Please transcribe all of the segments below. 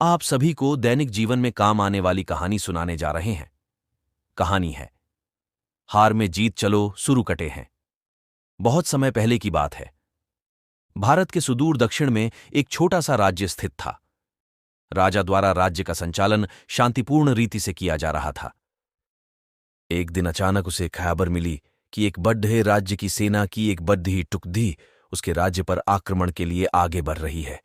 आप सभी को दैनिक जीवन में काम आने वाली कहानी सुनाने जा रहे हैं। कहानी है हार में जीत चलो शुरू कटे हैं। बहुत समय पहले की बात है। भारत के सुदूर दक्षिण में एक छोटा सा राज्य स्थित था। राजा द्वारा राज्य का संचालन शांतिपूर्ण रीति से किया जा रहा था। एक दिन अचानक उसे खबर मिली कि एक बड्ढे राज्य की सेना की एक बड्ढी टुकड़ी उसके राज्य पर आक्रमण के लिए आगे बढ़ रही है।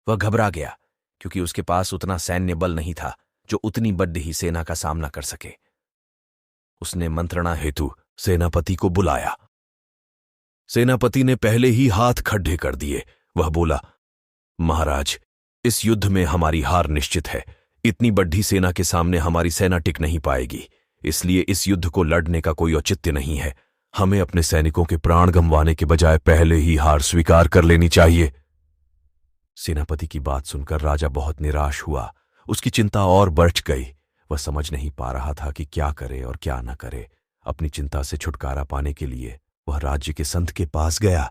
वह घबरा गया क्योंकि उसके पास उतना सैन्य बल नहीं था जो उतनी बड्ढी सेना का सामना कर सके। उसने मंत्रणा हेतु सेनापति को बुलाया। सेनापति ने पहले ही हाथ खड्डे कर दिए। वह बोला, महाराज, इस युद्ध में हमारी हार निश्चित है। इतनी बड्ढी सेना के सामने हमारी सेना टिक नहीं पाएगी, इसलिए इस युद्ध को लड़ने का कोई औचित्य नहीं है। हमें अपने सैनिकों के प्राण गंवाने के बजाय पहले ही हार स्वीकार कर लेनी चाहिए। सेनापति की बात सुनकर राजा बहुत निराश हुआ। उसकी चिंता और बढ़ गई। वह समझ नहीं पा रहा था कि क्या करे और क्या न करे। अपनी चिंता से छुटकारा पाने के लिए वह राज्य के संत के पास गया।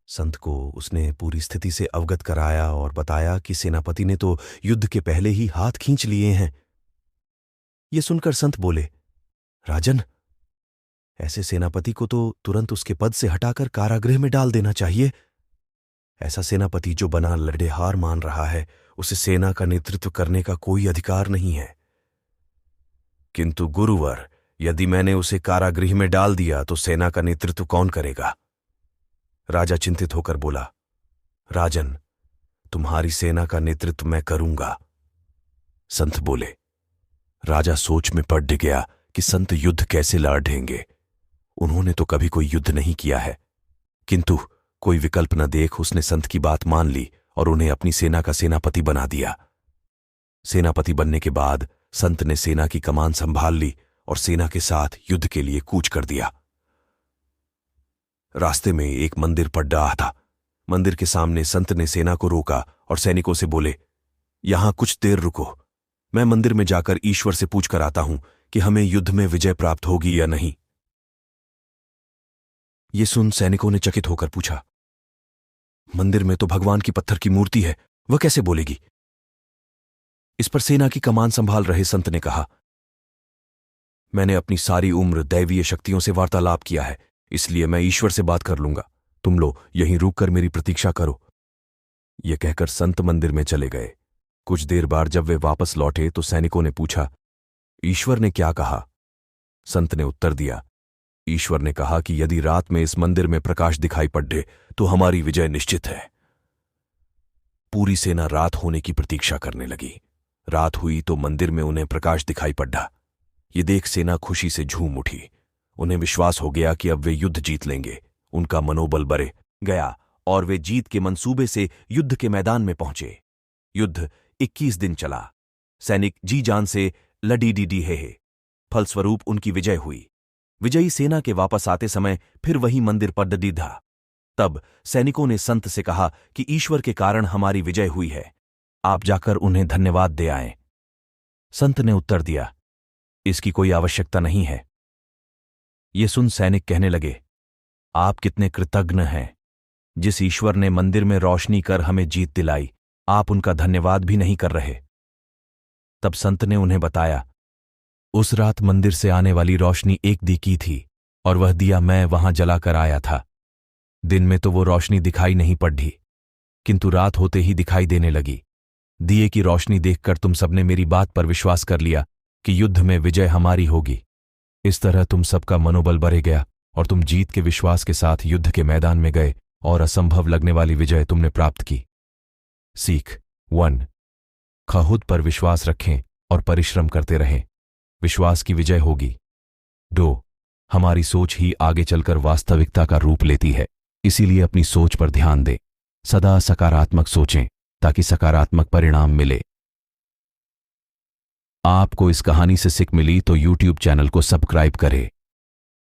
संत को उसने पूरी स्थिति से अवगत कराया और बताया कि सेनापति ने तो युद्ध के पहले ही हाथ खींच लिए हैं। ये सुनकर संत बोले, राजन, ऐसे सेनापति को तो तुरंत उसके पद से हटाकर कारागृह में डाल देना चाहिए। ऐसा सेनापति जो बना लड़े हार मान रहा है, उसे सेना का नेतृत्व करने का कोई अधिकार नहीं है। किंतु गुरुवर, यदि मैंने उसे कारागृह में डाल दिया तो सेना का नेतृत्व कौन करेगा? राजा चिंतित होकर बोला, राजन, तुम्हारी सेना का नेतृत्व मैं करूंगा। संत बोले। राजा सोच में पड़ गया कि संत युद्ध कैसे लड़ेंगे। उन्होंने तो कभी कोई युद्ध नहीं किया है, किंतु कोई विकल्प न देख उसने संत की बात मान ली और उन्हें अपनी सेना का सेनापति बना दिया। सेनापति बनने के बाद संत ने सेना की कमान संभाल ली और सेना के साथ युद्ध के लिए कूच कर दिया। रास्ते में एक मंदिर पड़ रहा था। मंदिर के सामने संत ने सेना को रोका और सैनिकों से बोले, यहां कुछ देर रुको, मैं मंदिर में जाकर ईश्वर से पूछ कर आता हूं कि हमें युद्ध में विजय प्राप्त होगी या नहीं। ये सुन सैनिकों ने चकित होकर पूछा, मंदिर में तो भगवान की पत्थर की मूर्ति है, वह कैसे बोलेगी? इस पर सेना की कमान संभाल रहे संत ने कहा, मैंने अपनी सारी उम्र दैवीय शक्तियों से वार्तालाप किया है, इसलिए मैं ईश्वर से बात कर लूंगा। तुम लोग यहीं रुककर मेरी प्रतीक्षा करो। यह कहकर संत मंदिर में चले गए। कुछ देर बाद जब वे वापस लौटे तो सैनिकों ने पूछा, ईश्वर ने क्या कहा? संत ने उत्तर दिया, ईश्वर ने कहा कि यदि रात में इस मंदिर में प्रकाश दिखाई पड़े तो हमारी विजय निश्चित है। पूरी सेना रात होने की प्रतीक्षा करने लगी। रात हुई तो मंदिर में उन्हें प्रकाश दिखाई पड़ा। ये देख सेना खुशी से झूम उठी। उन्हें विश्वास हो गया कि अब वे युद्ध जीत लेंगे। उनका मनोबल बढ़ गया और वे जीत के मंसूबे से युद्ध के मैदान में पहुंचे। युद्ध 21 दिन चला। सैनिक जी जान से लड़ी डीडी हे। फलस्वरूप उनकी विजय हुई। विजयी सेना के वापस आते समय फिर वही मंदिर पर दीधा। तब सैनिकों ने संत से कहा कि ईश्वर के कारण हमारी विजय हुई है, आप जाकर उन्हें धन्यवाद दे आएं। संत ने उत्तर दिया, इसकी कोई आवश्यकता नहीं है। ये सुन सैनिक कहने लगे, आप कितने कृतज्ञ हैं। जिस ईश्वर ने मंदिर में रोशनी कर हमें जीत दिलाई, आप उनका धन्यवाद भी नहीं कर रहे। तब संत ने उन्हें बताया, उस रात मंदिर से आने वाली रोशनी एक दी की थी और वह दिया मैं वहां जलाकर आया था। दिन में तो वो रोशनी दिखाई नहीं पड़ी, किंतु रात होते ही दिखाई देने लगी। दिए की रोशनी देखकर तुम सबने मेरी बात पर विश्वास कर लिया कि युद्ध में विजय हमारी होगी। इस तरह तुम सबका मनोबल बढ़ गया और तुम जीत के विश्वास के साथ युद्ध के मैदान में गए और असंभव लगने वाली विजय तुमने प्राप्त की। सीख 1। खुद पर विश्वास रखें और परिश्रम करते रहें, विश्वास की विजय होगी। 2। हमारी सोच ही आगे चलकर वास्तविकता का रूप लेती है, इसीलिए अपनी सोच पर ध्यान दें। सदा सकारात्मक सोचें ताकि सकारात्मक परिणाम मिले। आपको इस कहानी से सीख मिली तो YouTube चैनल को सब्सक्राइब करें।